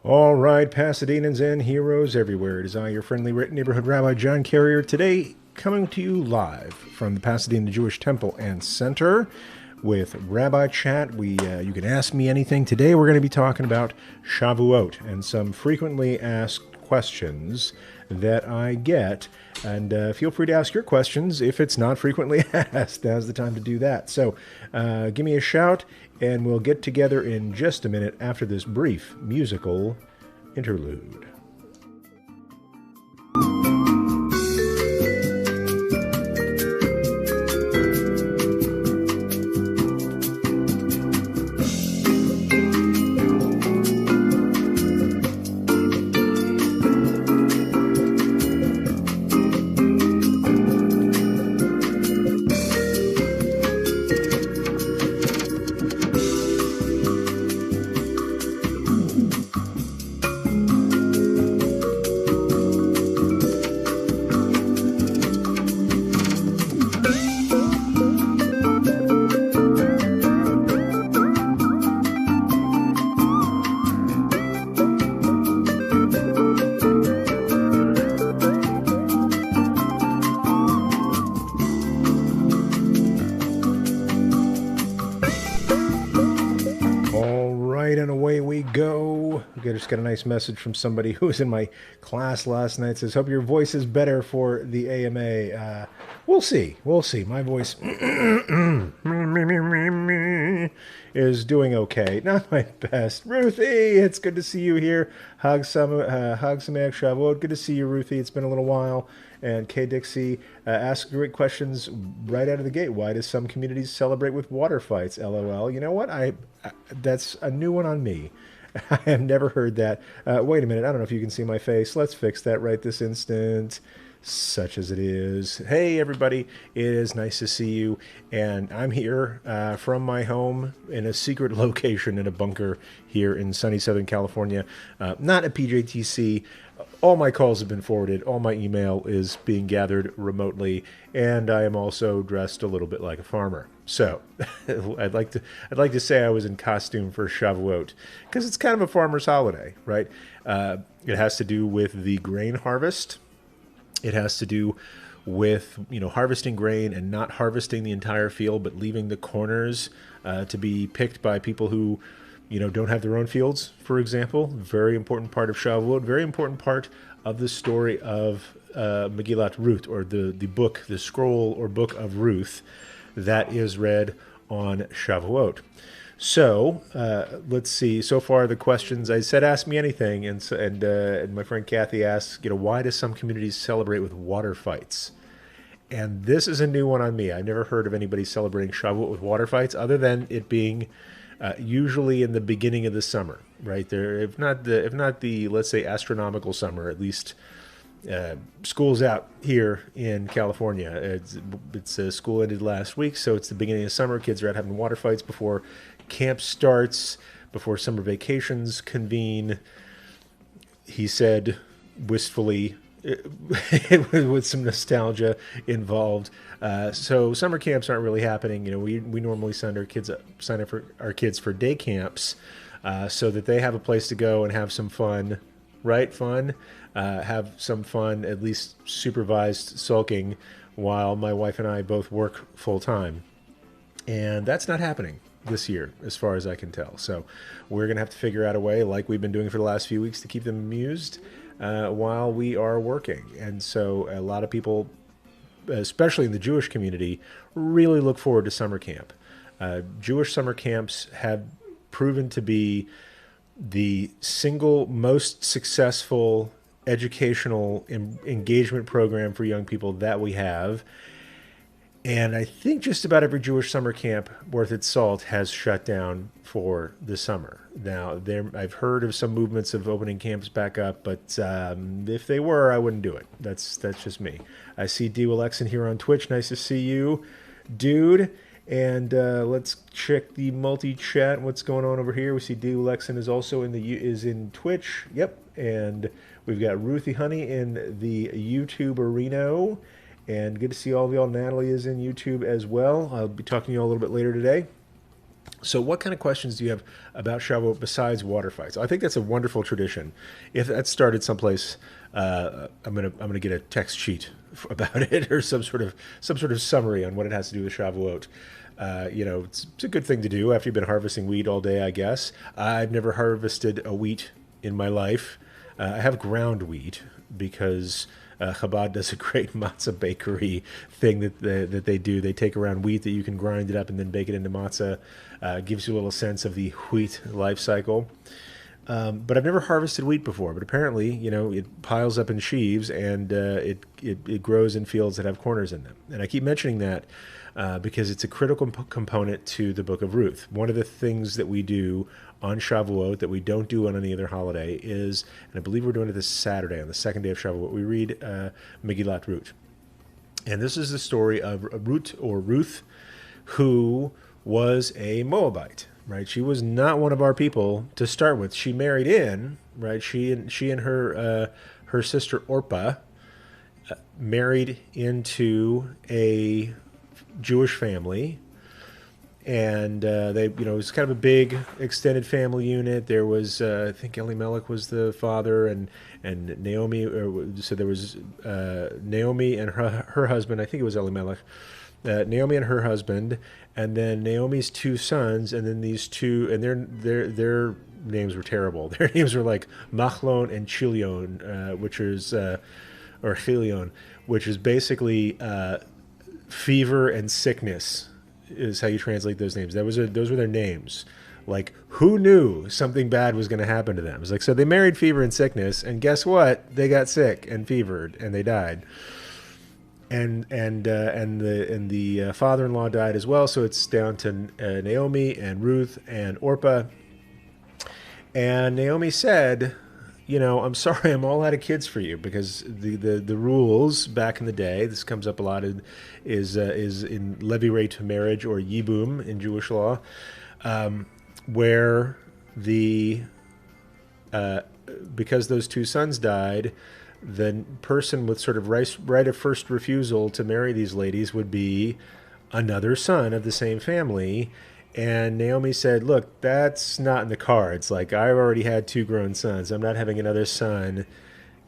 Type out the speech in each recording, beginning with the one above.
All right, Pasadenans and heroes everywhere. It is I, your friendly neighborhood Rabbi John Carrier, today coming to you live from the Pasadena Jewish Temple and Center with Rabbi Chat. You can ask me anything. Today we're going to be talking about Shavuot and some frequently asked questions that I get. And feel free to ask your questions if it's not frequently asked. Now's the time to do that. So give me a shout, and we'll get together in just a minute after this brief musical interlude. Just got a nice message from somebody who was in my class last night. Says, hope your voice is better for the AMA. We'll see. My voice is doing okay. Not my best. Ruthie, it's good to see you here. Hag Sameach Shavuot. Good to see you, Ruthie. It's been a little while. And Kay Dixie asks great questions right out of the gate. Why do some communities celebrate with water fights? LOL. You know what? That's a new one on me. I have never heard that. Wait a minute. I don't know if you can see my face. Let's fix that right this instant. Such as it is. Hey, everybody. It is nice to see you. And I'm here from my home in a secret location in a bunker here in sunny Southern California. Not at PJTC. All my calls have been forwarded. All my email is being gathered remotely. And I am also dressed a little bit like a farmer. So I'd like to say I was in costume for Shavuot because it's kind of a farmer's holiday, right? It has to do with the grain harvest. It has to do with harvesting grain and not harvesting the entire field, but leaving the corners to be picked by people who don't have their own fields, for example. Very important part of Shavuot. Very important part of the story of Megillat Ruth, or the book, the scroll or book of Ruth, that is read on Shavuot. So let's see. So far, the questions I said, ask me anything, and my friend Kathy asks, why do some communities celebrate with water fights? And this is a new one on me. I've never heard of anybody celebrating Shavuot with water fights, other than it being usually in the beginning of the summer, right there. If not the let's say astronomical summer, at least. School's out here in California. It's school ended last week, so it's the beginning of summer. Kids are out having water fights before camp starts, before summer vacations convene. He said wistfully, with some nostalgia involved. So summer camps aren't really happening. We normally sign up for our kids for day camps, so that they have a place to go and have some fun. Right? Have some fun, at least supervised sulking, while my wife and I both work full time. And that's not happening this year, as far as I can tell. So we're going to have to figure out a way, like we've been doing for the last few weeks, to keep them amused while we are working. And so a lot of people, especially in the Jewish community, really look forward to summer camp. Jewish summer camps have proven to be the single most successful educational engagement program for young people that we have. And I think just about every Jewish summer camp worth its salt has shut down for the summer. Now, I've heard of some movements of opening camps back up, but if they were, I wouldn't do it. That's just me. I see D. Alexin here on Twitch. Nice to see you, dude. And let's check the multi-chat. What's going on over here? We see D. Lexon is also in Twitch. Yep. And we've got Ruthie Honey in the YouTube arena. And good to see all of y'all. Natalie is in YouTube as well. I'll be talking to you all a little bit later today. So, what kind of questions do you have about Shavuot besides water fights? I think that's a wonderful tradition. If that started someplace, I'm gonna get a text sheet about it or some sort of summary on what it has to do with Shavuot. It's a good thing to do after you've been harvesting wheat all day, I guess. I've never harvested a wheat in my life. I have ground wheat because Chabad does a great matzah bakery thing that they do. They take around wheat that you can grind it up and then bake it into matzah. Gives you a little sense of the wheat life cycle. But I've never harvested wheat before. But apparently, it piles up in sheaves and it grows in fields that have corners in them. And I keep mentioning that because it's a critical component to the Book of Ruth. One of the things that we do on Shavuot that we don't do on any other holiday is, and I believe we're doing it this Saturday on the second day of Shavuot, we read Megillat Ruth. And this is the story of Ruth, who was a Moabite, right? She was not one of our people to start with. She married in, right? She and her sister Orpah married into a Jewish family, and it was kind of a big extended family unit. There was, I think, Elimelech was the father, and Naomi. So there was Naomi and her husband. I think it was Elimelech. Naomi and her husband, and then Naomi's two sons, and then these two, and their names were terrible. Their names were like Machlon and Chilion, or Chilion, which is basically fever and sickness, is how you translate those names. Those were their names. Like, who knew something bad was going to happen to them? It's like, so they married fever and sickness, and guess what? They got sick and fevered, and they died. And the father-in-law died as well. So it's down to Naomi and Ruth and Orpah. And Naomi said, I'm sorry, I'm all out of kids for you, because the rules back in the day, this comes up a lot, is in levirate marriage, or yibum in Jewish law, where because those two sons died, the person with sort of right of first refusal to marry these ladies would be another son of the same family. And Naomi said, look, that's not in the cards. Like, I've already had two grown sons. I'm not having another son.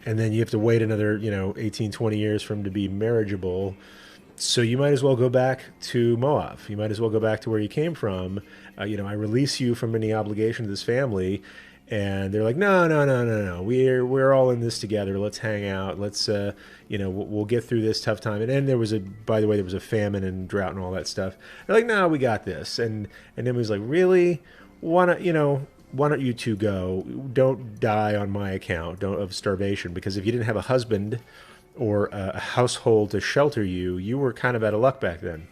And then you have to wait another, 18, 20 years for him to be marriageable. So you might as well go back to Moab. You might as well go back to where you came from. I release you from any obligation to this family. And they're like, no. We're all in this together. Let's hang out. Let's, we'll get through this tough time. And then by the way, there was a famine and drought and all that stuff. They're like, no, we got this. And then was like, really? Why don't you two go? Don't die on my account of starvation. Because if you didn't have a husband or a household to shelter you, you were kind of out of luck back then.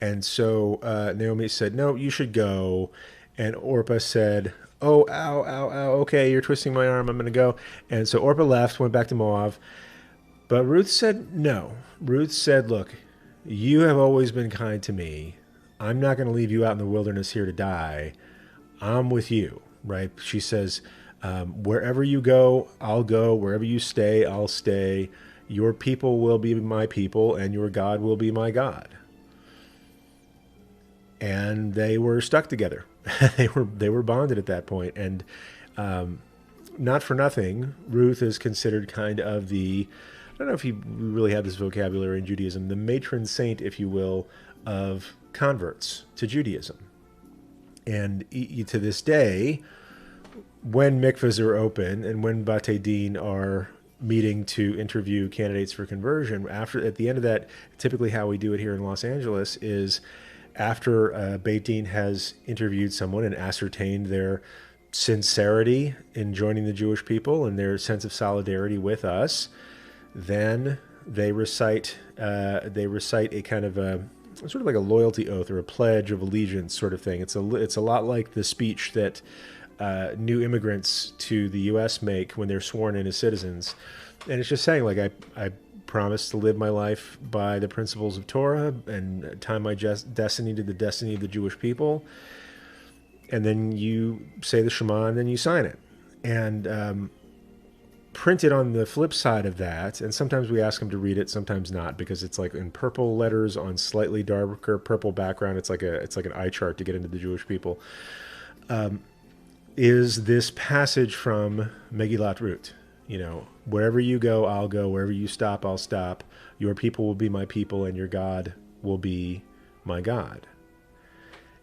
And so Naomi said, no, you should go. And Orpah said, oh, ow, ow, ow, okay, you're twisting my arm, I'm going to go. And so Orpah left, went back to Moab. But Ruth said no. Ruth said, look, you have always been kind to me. I'm not going to leave you out in the wilderness here to die. I'm with you, right? She says, wherever you go, I'll go. Wherever you stay, I'll stay. Your people will be my people, and your God will be my God. And they were stuck together. they were bonded at that point. And not for nothing, Ruth is considered kind of the, I don't know if you really have this vocabulary in Judaism, the matron saint, if you will, of converts to Judaism. And to this day, when mikvahs are open and when Batei Din are meeting to interview candidates for conversion, at the end of that, typically how we do it here in Los Angeles is, after Beit Din has interviewed someone and ascertained their sincerity in joining the Jewish people and their sense of solidarity with us, then they recite a kind of a sort of like a loyalty oath or a pledge of allegiance sort of thing. It's a lot like the speech that new immigrants to the U.S. make when they're sworn in as citizens, and it's just saying, like, I promise to live my life by the principles of Torah and tie my destiny to the destiny of the Jewish people. And then you say the Shema and then you sign it. And printed on the flip side of that, and sometimes we ask them to read it, sometimes not, because it's like in purple letters on slightly darker purple background. It's like an eye chart to get into the Jewish people. Is this passage from Megillat Ruth? You know, wherever you go, I'll go. Wherever you stop, I'll stop. Your people will be my people, and your God will be my God.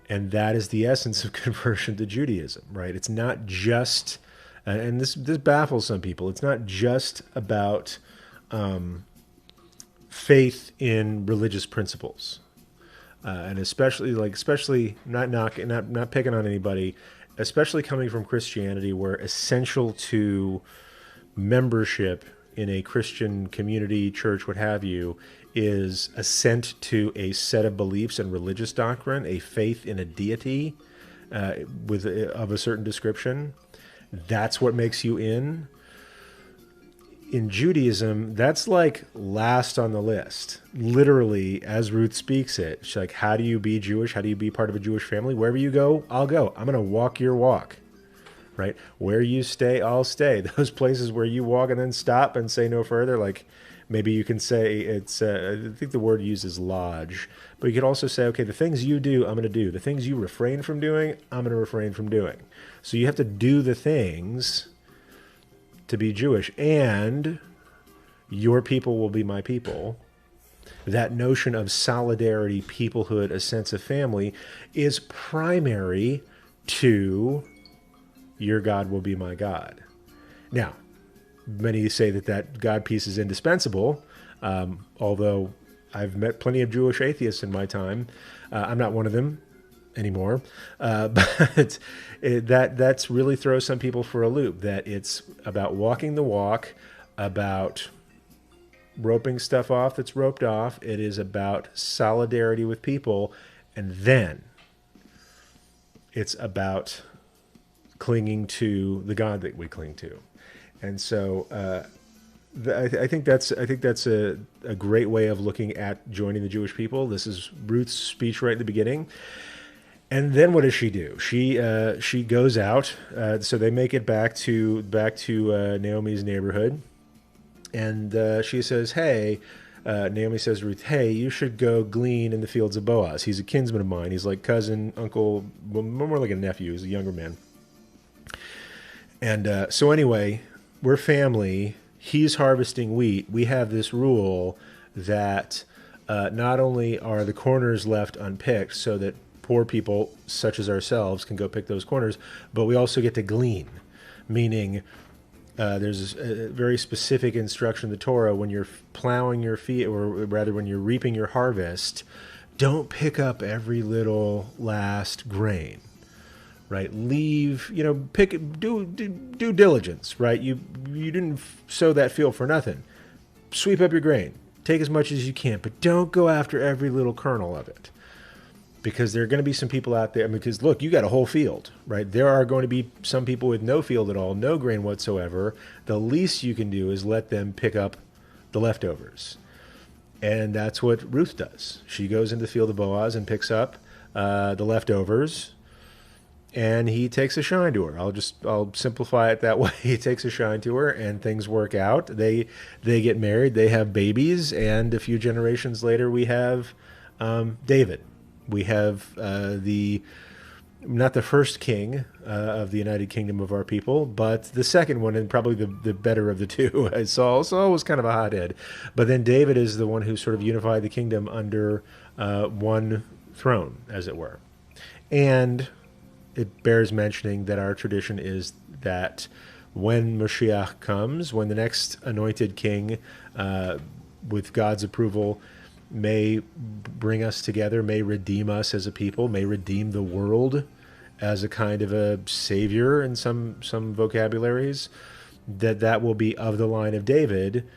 And that is the essence of conversion to Judaism, right? It's not just, and this baffles some people, it's not just about faith in religious principles. And especially not picking on anybody, especially coming from Christianity, where essential to membership in a Christian community, church, what have you, is assent to a set of beliefs and religious doctrine, a faith in a deity of a certain description. That's what makes you in. In Judaism, that's like last on the list. Literally, as Ruth speaks it, she's like, how do you be Jewish? How do you be part of a Jewish family? Wherever you go, I'll go. I'm going to walk your walk. Right? Where you stay, I'll stay. Those places where you walk and then stop and say no further, like maybe you can say it's, I think the word used is lodge, but you could also say, okay, the things you do, I'm going to do. The things you refrain from doing, I'm going to refrain from doing. So you have to do the things to be Jewish, and your people will be my people. That notion of solidarity, peoplehood, a sense of family is primary to your God will be my God. Now, many say that God piece is indispensable, although I've met plenty of Jewish atheists in my time. I'm not one of them anymore, but that's really throws some people for a loop, that it's about walking the walk, about roping stuff off that's roped off. It is about solidarity with people, and then it's about clinging to the God that we cling to. And so I think that's a great way of looking at joining the Jewish people. This is Ruth's speech right at the beginning. And then what does she do? She goes out. So they make it back to Naomi's neighborhood, and she says, "Hey," Naomi says to Ruth, "Hey, you should go glean in the fields of Boaz. He's a kinsman of mine. He's like cousin, uncle, well, more like a nephew. He's a younger man." And so anyway, we're family. He's harvesting wheat. We have this rule that not only are the corners left unpicked so that poor people such as ourselves can go pick those corners, but we also get to glean, meaning there's a very specific instruction in the Torah when you're plowing your field, or rather when you're reaping your harvest, don't pick up every little last grain. Right, leave, do due diligence, right? You didn't sow that field for nothing. Sweep up your grain. Take as much as you can, but don't go after every little kernel of it. Because there are going to be some people out there, because look, you got a whole field, right? There are going to be some people with no field at all, no grain whatsoever. The least you can do is let them pick up the leftovers. And that's what Ruth does. She goes into the field of Boaz and picks up the leftovers. And he takes a shine to her. I'll simplify it that way. He takes a shine to her, and things work out. They get married. They have babies, and a few generations later, we have David. We have not the first king of the United Kingdom of our people, but the second one, and probably the better of the two. Saul was kind of a hothead, but then David is the one who sort of unified the kingdom under one throne, as it were, and it bears mentioning that our tradition is that when Mashiach comes, when the next anointed king, with God's approval, may bring us together, may redeem us as a people, may redeem the world as a kind of a savior in some vocabularies, that will be of the line of David.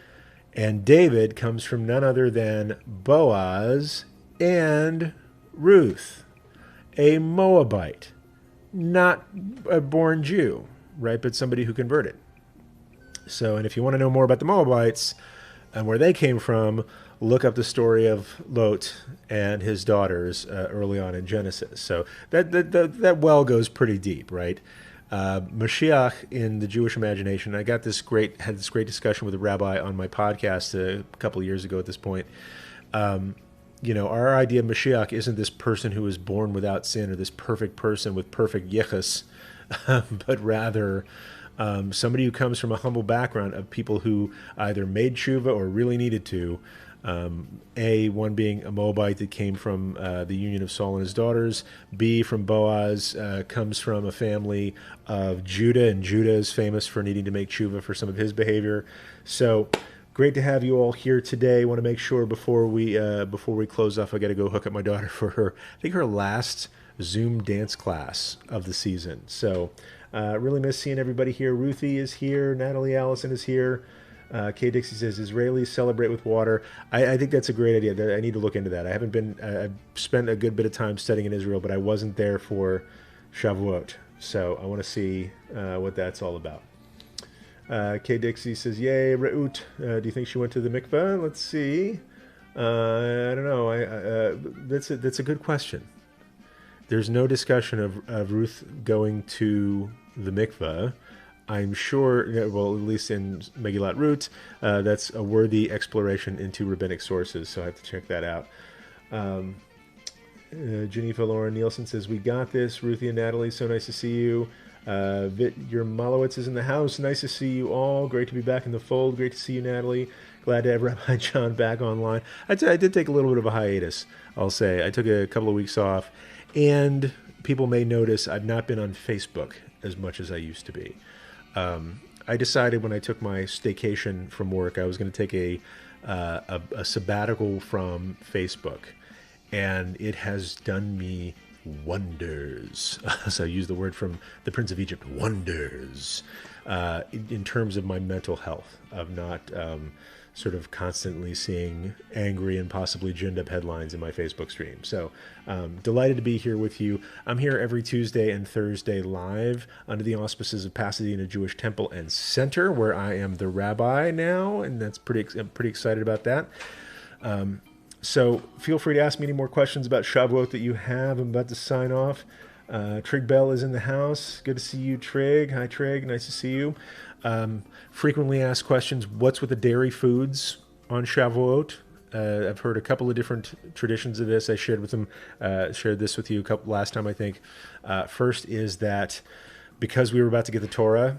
And David comes from none other than Boaz and Ruth, a Moabite. Not a born Jew, right, but somebody who converted. So, and if you want to know more about the Moabites and where they came from, look up the story of Lot and his daughters early on in Genesis. So that well goes pretty deep, right? Mashiach in the Jewish imagination. I had this great discussion with a rabbi on my podcast a couple of years ago. At this point, our idea of Mashiach isn't this person who is born without sin or this perfect person with perfect yichus, but rather somebody who comes from a humble background of people who either made tshuva or really needed to. One being a Moabite that came from the union of Saul and his daughters. B, from Boaz, comes from a family of Judah, and Judah is famous for needing to make tshuva for some of his behavior. So great to have you all here today. I want to make sure before we close off, I got to go hook up my daughter for her last Zoom dance class of the season. So really miss seeing everybody here. Ruthie is here. Natalie Allison is here. Kay Dixie says Israelis celebrate with water. I think that's a great idea. I need to look into that. I've spent a good bit of time studying in Israel, but I wasn't there for Shavuot. So I want to see what that's all about. Kay Dixie says, yay, Re'ut. Do you think she went to the mikveh? Let's see. I don't know. That's a good question. There's no discussion of Ruth going to the mikveh. I'm sure, well, at least in Megillat Rut, that's a worthy exploration into rabbinic sources, so I have to check that out. Geneva Lauren Nielsen says, we got this. Ruthie and Natalie, so nice to see you. Vit, your Malowitz is in the house. Nice to see you all. Great to be back in the fold. Great to see you, Natalie. Glad to have Rabbi John back online. I did take a little bit of a hiatus, I'll say. I took a couple of weeks off, and people may notice I've not been on Facebook as much as I used to be. I decided when I took my staycation from work, I was going to take a sabbatical from Facebook, and it has done me wonders. So I use the word from the Prince of Egypt, wonders, in terms of my mental health, of not sort of constantly seeing angry and possibly ginned up headlines in my Facebook stream. So delighted to be here with you. I'm here every Tuesday and Thursday live under the auspices of Pasadena Jewish Temple and Center, where I am the rabbi now, and I'm pretty excited about that. So feel free to ask me any more questions about Shavuot that you have. I'm about to sign off. Trig Bell is in the house. Good to see you, Trig. Hi, Trig. Nice to see you. Frequently asked questions, what's with the dairy foods on Shavuot? I've heard a couple of different traditions of this. I shared this with you last time, I think. First is that because we were about to get the Torah,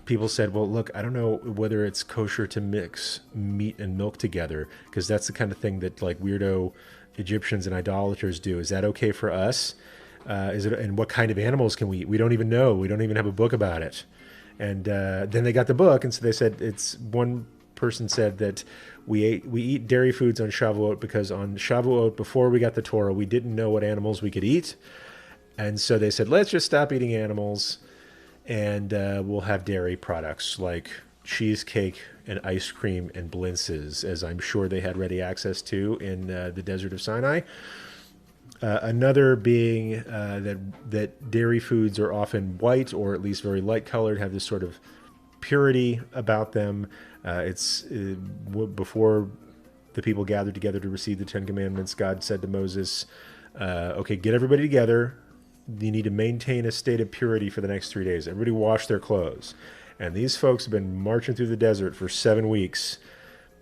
people said, well, look, I don't know whether it's kosher to mix meat and milk together, because that's the kind of thing that like weirdo Egyptians and idolaters do. Is that okay for us? And what kind of animals can we eat? We don't even know. We don't even have a book about it. And then they got the book, and so they said one person said that we eat dairy foods on Shavuot because on Shavuot, before we got the Torah, we didn't know what animals we could eat. And so they said, let's just stop eating animals, and we'll have dairy products like cheesecake and ice cream and blintzes, as I'm sure they had ready access to in the desert of Sinai. Another being that dairy foods are often white or at least very light colored, have this sort of purity about them. It's before the people gathered together to receive the Ten Commandments, God said to Moses, okay, get everybody together. You need to maintain a state of purity for the next 3 days. Everybody wash their clothes. And these folks have been marching through the desert for 7 weeks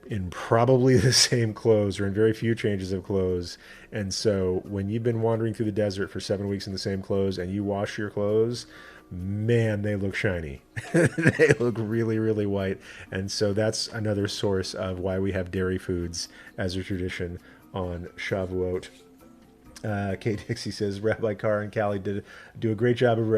in probably the same clothes or in very few changes of clothes. And so when you've been wandering through the desert for 7 weeks in the same clothes and you wash your clothes, man, they look shiny. They look really, really white. And so that's another source of why we have dairy foods as a tradition on Shavuot. Kate Dixie says, Rabbi Carr and Callie do a great job of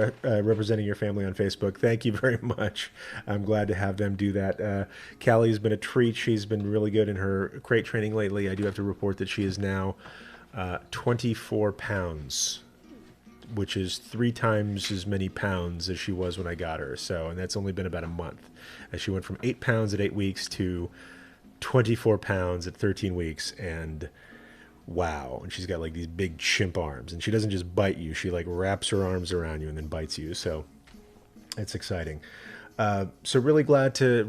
representing your family on Facebook. Thank you very much. I'm glad to have them do that. Callie's been a treat. She's been really good in her crate training lately. I do have to report that she is now 24 pounds, which is 3 times as many pounds as she was when I got her. And that's only been about a month. She went from 8 pounds at 8 weeks to 24 pounds at 13 weeks. And wow. And she's got like these big chimp arms, and she doesn't just bite you. She like wraps her arms around you and then bites you. So it's exciting. So really glad to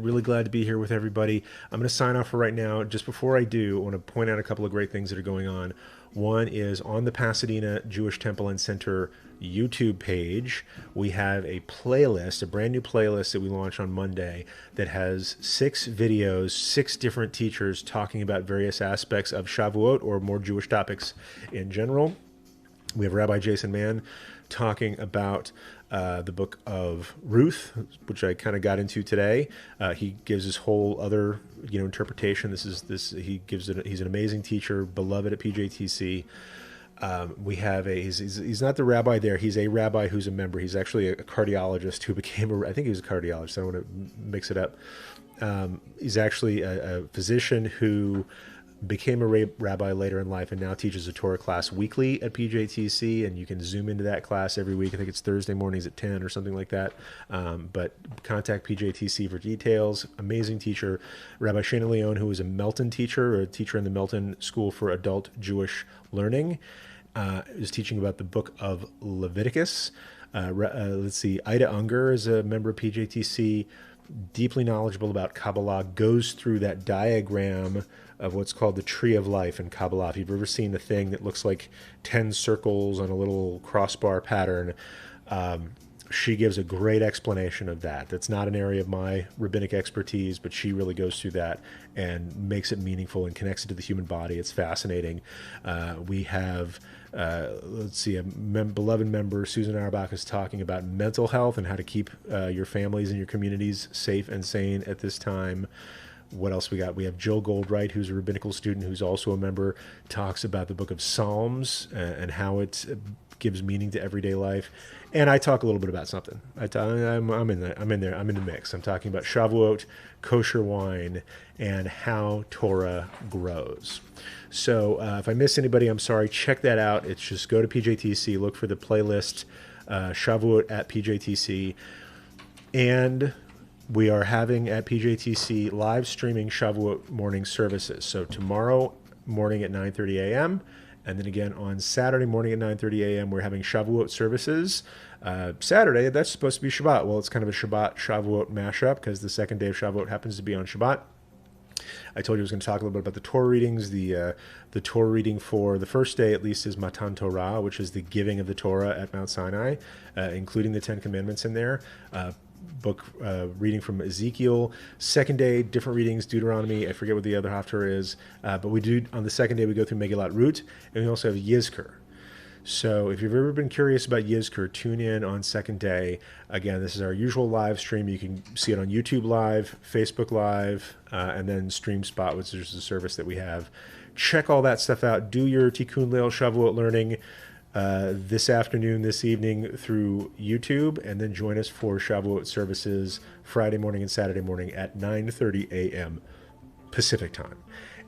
be here with everybody. I'm going to sign off for right now. Just before I do, I want to point out a couple of great things that are going on. One is on the Pasadena Jewish Temple and Center YouTube page. We have a playlist, a brand new playlist that we launched on Monday that has 6 videos, 6 different teachers talking about various aspects of Shavuot or more Jewish topics in general. We have Rabbi Jason Mann talking about the book of Ruth, which I kind of got into today. He gives his whole other, interpretation. He's an amazing teacher, beloved at PJTC. We have he's not the rabbi there. He's a rabbi who's a member. He's actually a cardiologist who became I think he was a cardiologist. I don't want to mix it up. He's actually a physician who became a rabbi later in life and now teaches a Torah class weekly at PJTC, and you can zoom into that class every week. I think it's Thursday mornings at 10 or something like that. But contact PJTC for details. Amazing teacher. Rabbi Shana Leon, who is a Melton teacher, or a teacher in the Melton School for Adult Jewish Learning, is teaching about the book of Leviticus. Let's see, Ida Unger is a member of PJTC, deeply knowledgeable about Kabbalah, goes through that diagram of what's called the tree of life in Kabbalah. If you've ever seen a thing that looks like 10 circles on a little crossbar pattern, she gives a great explanation of that. That's not an area of my rabbinic expertise, but she really goes through that and makes it meaningful and connects it to the human body. It's fascinating. We have, a beloved member, Susan Auerbach, is talking about mental health and how to keep your families and your communities safe and sane at this time. What else we got? We have Jill Goldwright, who's a rabbinical student, who's also a member, talks about the book of Psalms and how it gives meaning to everyday life. And I talk a little bit about something. I'm in the mix. I'm talking about Shavuot, kosher wine, and how Torah grows. So if I miss anybody, I'm sorry. Check that out. It's just go to PJTC, look for the playlist, Shavuot at PJTC, and we are having at PJTC live streaming Shavuot morning services. So tomorrow morning at 9:30 a.m. and then again on Saturday morning at 9:30 a.m. we're having Shavuot services. Saturday, that's supposed to be Shabbat. Well, it's kind of a Shabbat-Shavuot mashup because the second day of Shavuot happens to be on Shabbat. I told you I was going to talk a little bit about the Torah readings. The Torah reading for the first day, at least, is Matan Torah, which is the giving of the Torah at Mount Sinai, including the 10 Commandments in there. Book reading from Ezekiel. Second day, different readings, Deuteronomy. I forget what the other Haftarah is. But we do, on the second day, we go through Megillat Rut, and we also have Yizkor. So if you've ever been curious about Yizkor, tune in on second day. Again, this is our usual live stream. You can see it on YouTube Live, Facebook Live, and then StreamSpot, which is the service that we have. Check all that stuff out. Do your Tikkun Leil Shavuot learning this afternoon, this evening through YouTube, and then join us for Shavuot services Friday morning and Saturday morning at 9:30 a.m. Pacific time.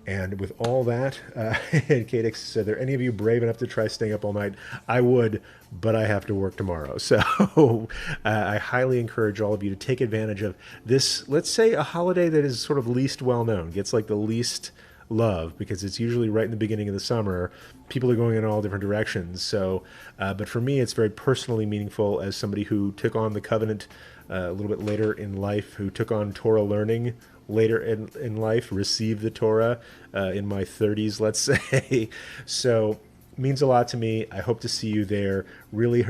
And with all that, Kadix said, are any of you brave enough to try staying up all night? I would, but I have to work tomorrow. So I highly encourage all of you to take advantage of this, let's say a holiday that is sort of least well-known, gets like the least love, because it's usually right in the beginning of the summer. People are going in all different directions. So, but for me, it's very personally meaningful as somebody who took on the covenant a little bit later in life, who took on Torah learning later in life, received the Torah in my 30s, let's say. So means a lot to me. I hope to see you there. Really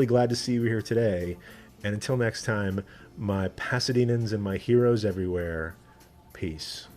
glad to see you here today. And until next time, my Pasadenans and my heroes everywhere, peace.